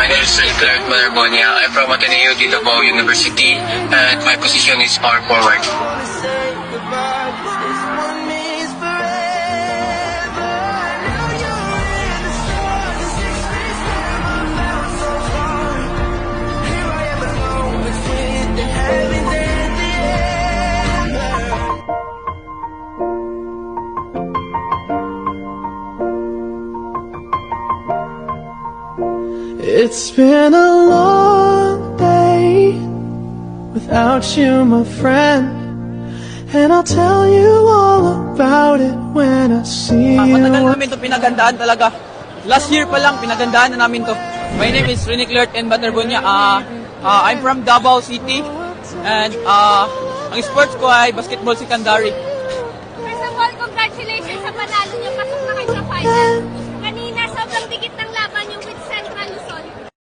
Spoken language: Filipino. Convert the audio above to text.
My name is Clark Malarbonia. I'm from Ateneo de Davao University, and my position is power forward. It's been a long day without you, my friend, and I'll tell you all about it when I see you. Matagal namin ito pinagandaan talaga. Last year pa lang, pinagandaan na namin to. My name is Rene Clark and Baterbunya. I'm from Davao City, and ang sports ko ay basketball secondary. First of all, congratulations sa panalo niyo. Pasok na kayo sa final.